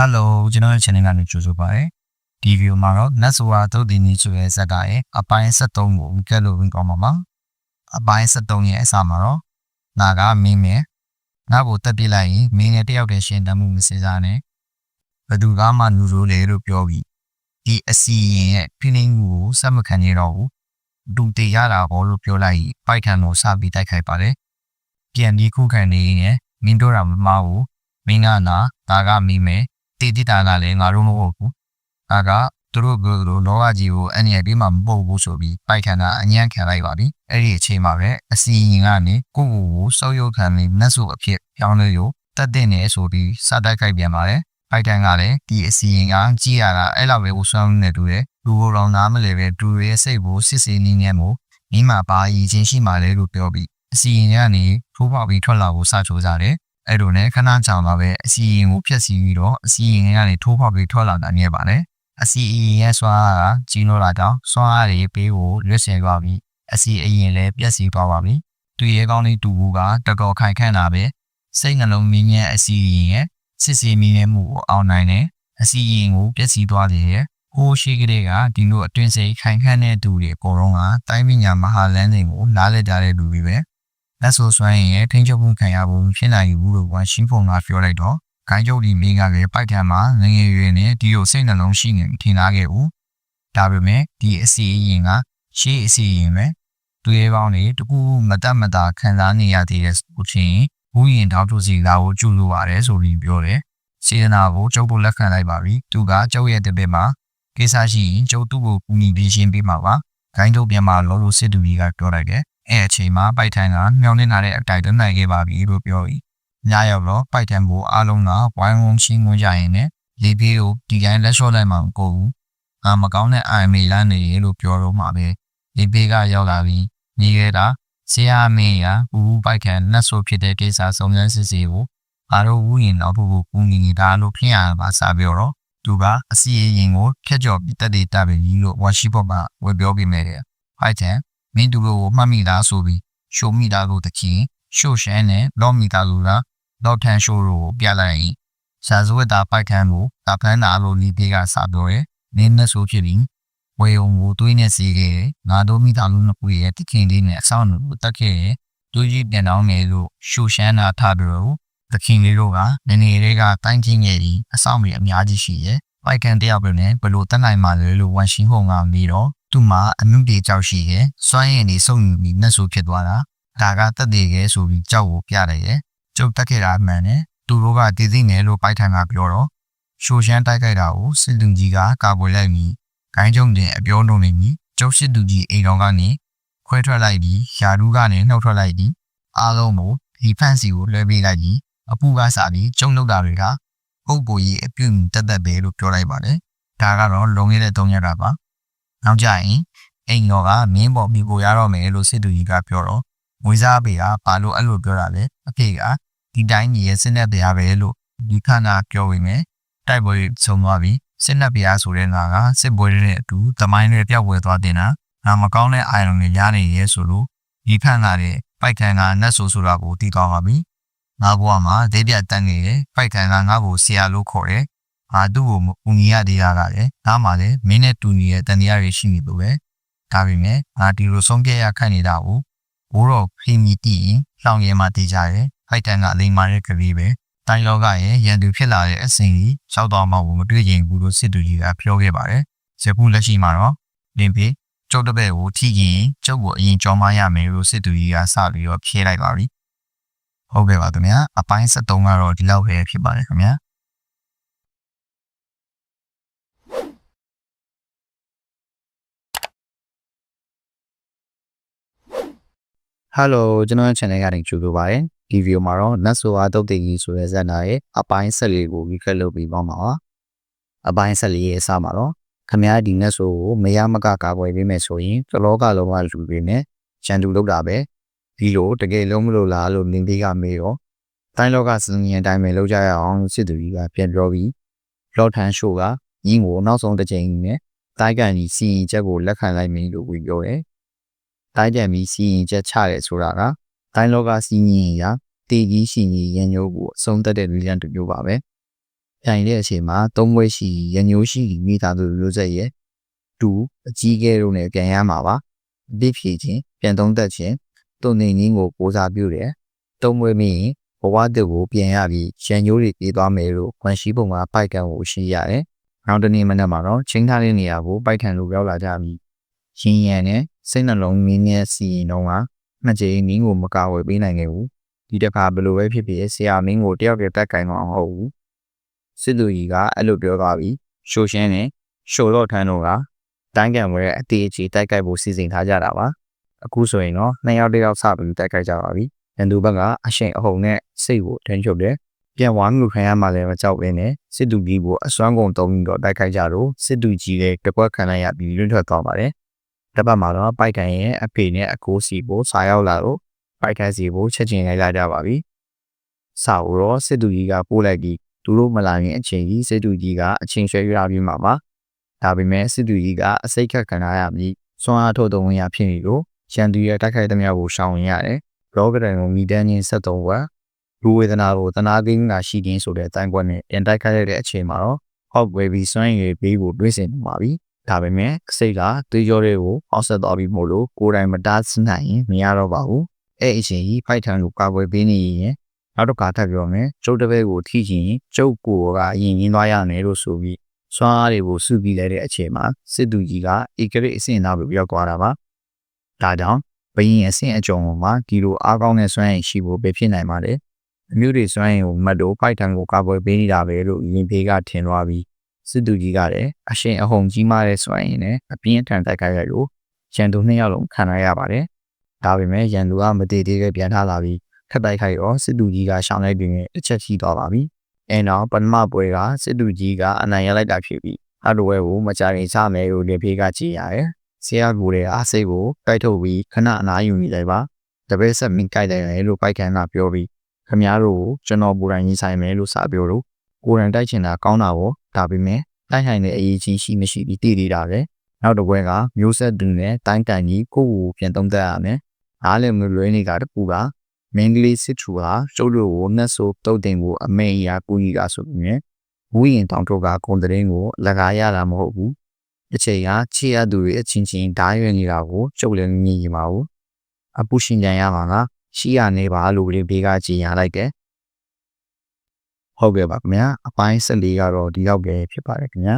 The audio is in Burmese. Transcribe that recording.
Hello ကျွန်တော်ရဲ့ channel ကနေကြိုဆိုပါရစေ။ဒီဗီဒီယိုမှာတော့နတ်ဆိုတာသုတ်တည်နေဆိုတဲ့ဇာတ်ကားရဲ့အပိုင်း73ကိုကဲလို့ဝင်ကောင်းပါမှာ။အပိုင်း73ရဲ့အစမှာတော့နာကမင်းမယ်ငါ့ကိုတက်ပြလိုက်ရင်မင်းနဲ့တယောက်တည်းရှင်တမှုမစင်စားနဲ့ဘသူကမှလူလိုလေလို့ပြောပြီးဒီအစီရင်ရဲ့ဖိနှိပ်မှုကိုစက်မခံရတော့ဘူး။တူတေရတာဘောလို့ပြောလိုက်ပိုက်ခံကိုစပြီးတိုက်ခိုက်ပါတယ်။ပြန်ပြီးခုခံနေရင်မင်းတို့တာမမှားဘူး။မင်းကနာဒါကမင်းမယ်တည်တည်တာကလည်းငါတို့မဟုတ်ဘူး။ဒါကသူတို့ပြောလို့လောကကြီးကိုအနေနဲ့ပြီးမှမပုတ်ဘူးဆိုပြီးပိုက်ခံတာအညံ့ခံလိုက်ပါပြီ။အဲ့ဒီအချိန်မှာပဲအစီရင်ကနေကိုစောက်ရုပ်ခံပြီးနတ်ဆိုအဖြစ်ပြောင်းလဲရုံတက်တဲ့နေဆိုပြီးစတိုက်ခိုက်ပြန်ပါတယ်။ပိုက်ခံကလည်းဒီအစီရင်ကကြည်ရတာအဲ့လောက်ပဲကိုဆွမ်းနေတူတယ်။လူကိုယ်တော်နားမလဲပဲသူရဲ့စိတ်ကိုစစ်စေးနေနေမို့မိမပါရည်ချင်းရှိမှလဲလို့ပြောပြီးအစီရင်ကနေထိုးပေါက်ပြီးထွက်လာဖို့စချိုးကြတယ်။အဲ့လိုနဲ့ခဏကြာမှာပဲအစီရင်ကိုဖျက်ဆီးပြီးတော့အစီရင်ကနေထိုးပေါက်ပြီးထွက်လာတာနေပါတယ်။အစီရင်ရဲ့စွာကကြီးလို့လာတော့စွာရည်ပေးကိုရွတ်ဆယ်သွားပြီးအစီရင်လည်းပြက်စီးသွားပါပြီ။သူရဲကောင်းလေးတူဘူးကတကောခိုင်ခန့်တာပဲစိတ်နှလုံးမင်းရဲ့အစီရင်ရဲ့စစ်စီမင်းရဲ့မှုကိုအောင်နိုင်တယ်။အစီရင်ကိုပြက်စီးသွားတယ်ရဲ့ဟိုးရှိကလေးကဒီလိုအတွင်းစိတ်ခိုင်ခန့်တဲ့သူတွေအကုန်လုံးကတိုင်းပညာမဟာလန်းတွေကိုနားလည်ကြတဲ့လူတွေပဲ။လက်ဆိုဆွမ်းရင်ထိန်းချုပ်မှုခံရဖို့ဖြစ်နိုင်ဘူးလို့ဝန်ရှင်းဖို့ငါပြောလိုက်တော့ခိုင်းချုပ်ဒီမင်းကလည်းပိုက်ထံမှာငငယ်ရွယ်နဲ့ဒီလိုစိတ်နှလုံးရှိနေထင်သားခဲ့ဘူးဒါပေမဲ့ဒီအစီအရင်ကရှေးအစီအရင်ပဲသူရဲကောင်းတွေတကူမတတ်မတာခံစားနေရသေးတဲ့ဆိုချင်းဘူးရင်တောက်တို့စီလာကိုကျူလို့ပါတယ်ဆိုပြီးပြောတယ်စေတနာကိုကျုပ်တို့လက်ခံလိုက်ပါပြီသူကကျုပ်ရဲ့တပည့်မှာကိစ္စရှိရင်ကျုပ်သူ့ကိုကူညီပြီးရှင်းပေးမှာပါခိုင်းချုပ်ပြန်မှာလောလို့စစ်သူကြီးကပြောလိုက်တယ်အဲ့အချိန်မှာပိုက်ထန်ကမျောနေလာတဲ့အတိုက်တွန်းနိုင်ခဲ့ပါပြီလို့ပြောပြီးညရောက်တော့ပိုက်ထန်ကိုအားလုံးကဝိုင်းဝန်းချင်းဝင်ကြရင်လည်းလေပြေးကိုဒီတိုင်းလက်လျှော့လိုက်မှမကိုဘူးမကောင်းတဲ့အာမေလန်းနေလို့ပြောတော့မှပဲလေပြေးကရောက်လာပြီးညီခဲ့တာဆရာမင်းကဘူးပိုက်ထန်နှက်ဆိုဖြစ်တဲ့ကိစ္စစုံစမ်းစစ်ဆေးဖို့အားလုံးဝူရင်တော့ဘူးကူညီနေတာလို့ဖြစ်ရပါစားပြောတော့သူကအစီအရင်ကိုဖျက်ကျော်ပြီးတက်တဲ့တပ်ပြီးလို့ဝါရှိဘော့မှာဝယ်ပြောပြမယ်တဲ့ပိုက်ထန်မင်းတို့ကိုမှတ်မိလားဆိုပြီးရှိုမိသားလို့တခင်ရှိုရှမ်းနဲ့လောမိသားလို့လားလောက်ထန်ရှိုကိုပြလိုက်ရင်စာစဝတ်တာပိုက်ထန်ကိုတဖန်းတာလို့ဒီပြေကစပြောရဲနင်းနဲ့ဆိုဖြစ်ပြီးဝေုံကိုတွေးနေစီခဲ့ငါတို့မိသားလို့နှစ်ခုရဲ့တခင်လေးနဲ့အဆောင်ကိုတက်ခဲ့တွေးကြည့်ပြန်တော့မယ်လို့ရှိုရှမ်းတာထားပြီးတော့တခင်လေးတို့ကနနေတွေကတိုင်းချင်းငယ်ပြီးအဆောင်ကြီးအများကြီးရှိရဲ့ပိုက်ကန်တယောက်ပဲနဲ့ဘလို့တက်နိုင်မှလဲလို့ဝန်ရှင်းဟုံကပြီးတော့သူ့မှာအမှုတွေကြောက်ရှိရဲ့စွမ်းရည်နေစုံယူပြီးနှက်ဆိုဖြစ်သွားတာဒါကတက်သေးခဲ့ဆိုပြီးကြောက်ကိုပြတယ်ရဲ့ကျုပ်တက်ခဲ့တာမှန်တယ်သူတို့ကတည်သိနေလို့ပိုက်ထန်ကပြောတော့ရှိုရှမ်းတိုက်ခိုက်တာကိုစစ်သူကြီးကကာကွယ်လိုက်ပြီးဂိုင်းကျုံတင်အပြောလုံးနေပြီးကျုပ်စစ်သူကြီးအိမ်တော်ကနေခွဲထွက်လိုက်ပြီးယာဒူးကနေနှုတ်ထွက်လိုက်ပြီးအားလုံးကိုဒီဖန့်စီကိုလွှဲပေးလိုက်ပြီးအပူကစားပြီးကျုံလောက်တာတွေကပုပ်ကိုကြီးအပြုံတက်တက်ပဲလို့ပြောလိုက်ပါတယ်ဒါကတော့လုံနေတဲ့၃ရက်တာပါနောက်ကြရင်အိမ်တော်ကမင်းပေါ်ပြီးကိုရတော့မယ်လို့စစ်သူကြီးကပြောတော့မွေးစားပေကဘာလို့အဲ့လိုပြောတာလဲအဖေကဒီတိုင်းကြီးရဲ့စစ်နဲ့တရားပဲလို့ဒီခန္ဓာပြောဝင်မယ်တိုက်ပွဲဆုံးသွားပြီစစ်နဲ့တရားဆိုတဲ့နာကစစ်ပွဲတဲ့အတူသမိုင်းတွေပြောက်ဝဲသွားတင်တာမကောင်းတဲ့အာရုံတွေရနေရဲဆိုလို့ဒီခန္ဓာတဲ့ပိုက်ထန်ကနတ်ဆိုဆိုတာကိုတီးသွားပါပြီငါဘဝမှာဒေပြတန်းနေတယ်ပိုက်ထန်ကငါ့ကိုဆရာလို့ခေါ်တယ်သူ့ကိုဦးညီရတရားကလည်းငါမှလည်းမင်းနဲ့တူညီရဲ့တန်တရားတွေရှိနေလို့ပဲဒါပေမဲ့ဒီလိုဆုံးဖြတ်ရခန့်နေတာကိုဘိုးတော်ခင်းမီတီရင်လောင်ရဲမှတည်ကြတယ်ဖိုက်တန်ကလိမ်မာတဲ့ကလေးပဲတိုင်းလောကရဲ့ရန်သူဖြစ်လာတဲ့အစဉ်ကြီးရှောက်တော်မှကိုမတွေ့ချင်ဘူးလို့စစ်သူကြီးကပြောခဲ့ပါတယ်ဇက်ဘူးလက်ရှိမှာတော့လင်းပေကျုပ်တပည့်ကိုထိရင်ကျုပ်ကိုအရင်ကြောင်းမရမယ်လို့စစ်သူကြီးကစပြီးတော့ဖြေလိုက်ပါပြီဟုတ်ကဲ့ပါခင်ဗျာအပိုင်း73ကတော့ဒီလောက်ပဲဖြစ်ပါတယ်ခင်ဗျာHello ကျွန်တော်ရဲ့ channel ကနေကြိုဆိုပါရစေဒီဗီဒီယိုမှာတော့နတ်ဆိုတာတုတ်တည်ကြီးဆိုတဲ့ဇာတ်နာရဲ့အပိုင်း14ကို recap လုပ်ပြီးပေါ့မှာပါအပိုင်း14ရဲ့အစမှာတော့ခမည်းဒီနတ်ဆိုကိုမရမကကာကွယ်ပေးမယ်ဆိုရင်တလောကလုံးကလူတွေနဲ့ရန်သူလုပ်တာပဲဒီလိုတကယ်လုံးမလို့လားလို့နင်းသေးကမေးတော့တိုင်းလောကစင်ရင်တိုင်းပဲလုပ်ကြရအောင်စစ်သူကြီးကပြန်ပြောပြီးလောထန်ရှိုးကညီကိုနောက်ဆုံးတစ်ချိန်နဲ့တိုင်းကန်ကြီးစီရင်ချက်ကိုလက်ခံလိုက်ပြီလို့ပြောတယ်တိုင်းကြံပြီးစီရင်ချက်ချရဲဆိုတာကတိုင်းလောကစီရင်ရာတေကြီးရှိရင်ရန်ညိုးကိုအဆုံးသက်တဲ့လူရန်တူမျိုးပါပဲ ပြိုင်တဲ့အချိန်မှာသုံးပွဲရှိရညိုးရှိမိသားစုမျိုးဆက်ရဲ့တူအကြီးကဲတို့နဲ့ပြန်ရမှာပါအပြစ်ဖြေခြင်းပြန်သုံးသက်ခြင်းတုံနေနည်းကိုပိုးစားပြုတယ်သုံးပွဲမိရင်ဘဝတကိုပြန်ရပြီးရန်ညိုးတွေပြေးသွားမယ်လို့ခွန်ရှိပုံကပိုက်ကန်ကိုရှိရတယ်နောက်တနေ့မနက်မှာတော့ချင်းထားတဲ့နေရာကိုပိုက်ခံလို့ရောက်လာကြပြီးရင်ရံနဲ့စိတ်နှလုံးမင်းနဲ့စီရင်တော့ကနှစ်ကြိမ်နင်းကိုမကာဝယ်ပေးနိုင်ခဲ့ဘူးဒီတစ်ခါဘယ်လိုပဲဖြစ်ဖြစ်ဆရာမင်းကိုတယောက်တည်းတက်ကိုင်တော့မဟုတ်ဘူးစစ်သူကြီးကအဲ့လိုပြောသွားပြီးရှိုးရှင်းနဲ့ရှိုးတော့ထန်းတော့ကတိုင်းကန်ဝဲအတေးကြီးတိုက်ကိုက်ဖို့စီစဉ်ထားကြတာပါအခုဆိုရင်တော့နှစ်ယောက်တယောက်စပြီးတိုက်ကိုက်ကြပါပြီရန်သူဘက်ကအရှိန်အဟုန်နဲ့စိတ်ကိုထန်းချုပ်တယ်ပြန်ဝါမှုခံရမှလည်းမကြောက်ဘဲနဲ့စစ်သူကြီးကိုအစွမ်းကုန်တုံးပြီးတော့တိုက်ခိုက်ကြတော့စစ်သူကြီးရဲ့တကွက်ခံလိုက်ရပြီးလွတ်ထွက်သွားပါတယ်။တစ်ပတ်မှာတော့ပိုက်ကန်ရဲ့အဖေနဲ့အကိုစီကိုစားရောက်လာတော့ပိုက်ကန်စီကိုချက်ချင်းလိုက်လာကြပါပြီ။စာကိုတော့စစ်သူကြီးကပို့လိုက်ပြီးသူတို့မလာရင်အချိန်ကြီးစစ်သူကြီးကအချိန်ဆွဲရပြီးမှပါ။ဒါပေမဲ့စစ်သူကြီးကအစိတ်ခတ်ခံရပြီးစွမ်းအားထုတ်တုံးရဖြစ်နေလို့ရန်သူရဲ့တိုက်ခိုက်သမျှကိုရှောင်ရင်ရတယ်။လောကဒဏ်ကိုမိတန်းချင်း73ဝက်လူဝေဒနာကိုတနာသိန်းကရှိခြင်းဆိုတဲ့တိုင်းကွက်နဲ့ပြန်တိုက်ခိုက်ရတဲ့အချိန်မှာတော့ဟောက်ဝဲပြီးစွန့်ရည်ပေးဖို့တွေးဆင်နေပါပြီ။ဒါပေမဲ့စိတ်ကတွေးကြောတွေကိုအောက်ဆက်သွားပြီးမို့လို့ကိုယ်တိုင်မတားဆနိုင်ရင်မရတော့ပါဘူး။အဲ့အချိန်ကြီးဖိုက်ထန်ကိုကာကွယ်ပေးနေရင်နောက်တစ်ခါထပ်ပြောမယ်။ကျုပ်တပည့်ကိုထိချင်ကျုပ်ကိုကအရင်ရင်းသွားရမယ်လို့ဆိုပြီးစွမ်းအားတွေကိုစုပြီးလိုက်တဲ့အချိန်မှာစစ်သူကြီးကဧကရိအဆင့်နောက်ကိုရောက်သွားတာပါ။ဒါကြောင့်ဘယင်အဆင့်အကြုံမှာဒီလိုအားကောင်းတဲ့စွမ်းရည်ရှိဖို့ပဲဖြစ်နိုင်ပါတယ်။အမျိုးတွေစွမ်းရင်ကိုမတ်တို့ဖိုက်ထန်ကိုကာကွယ်ပေးနေတာပဲလို့ရင်ဖေးကထင်သွားပြီးစစ်သူကြီးကလည်းအရှင်အဟုန်ကြီးမားတဲ့စွမ်းရင်နဲ့အပြင်းထန်တိုက်ခိုက်ရလို့ရန်သူနှစ်ယောက်လုံးခံရပါတယ်။ဒါပေမဲ့ရန်သူကမတည်သေးပဲပြန်ထားလာပြီးထပ်တိုက်ခိုက်တော့စစ်သူကြီးကရှောင်းလိုက်ပြီးတစ်ချက်ရှိသွားပါပြီ။အဲနောက်ပထမပွဲကစစ်သူကြီးကအနိုင်ရလိုက်တာဖြစ်ပြီးအတူဝဲကိုမကြရင်စားမယ်လို့ရင်ဖေးကကြည်ရတယ်။ဆရာကလည်းအားစိတ်ကိုတိုက်ထုတ်ပြီးခဏအနားယူနေလိုက်ပါ။တပည့်ဆက်မိကြိုက်တယ်လို့ပိုက်ကန်ကပြောပြီးခမည်းတော်ကိုကျွန်တော်ပူတိုင်းရေးဆိုင်မယ်လို့စာပြောလို့ကိုရန်တိုက်ချင်တာကောင်းတာပေါ့ဒါပေမဲ့တိုက်ဆိုင်တဲ့အရေးကြီးရှိမရှိပြီးတည်နေတာပဲနောက်တစ်ပွဲကမျိုးဆက်တူနဲ့တိုင်းတန်ကြီးကိုပြန်သုံးသပ်ရမယ်အားလည်းမလွဲနေတာတကူကမင်းကလေးစစ်ထူဟာကျုပ်တို့ကိုနှက်ဆိုတုတ်တင်ဖို့အမေအရာကူကြီးကဆိုပြီးမြဲဝူရင်တောင်တို့ကကွန်တရင်ကိုလကားရတာမဟုတ်ဘူးအချိန်ကချီရသူတွေအချင်းချင်းဓာရွယ်နေတာကိုကျုပ်လည်းမြင်ရပါဘူးအပူရှင်ကြံရမှာကရှိရနေပါလို့ဘေးကကြည်ရလိုက်တယ်ဟုတ်ကဲ့ပါခင်ဗျာအပိုင်း14ကတော့ဒီရောက်ပဲဖြစ်ပါတယ်ခင်ဗျာ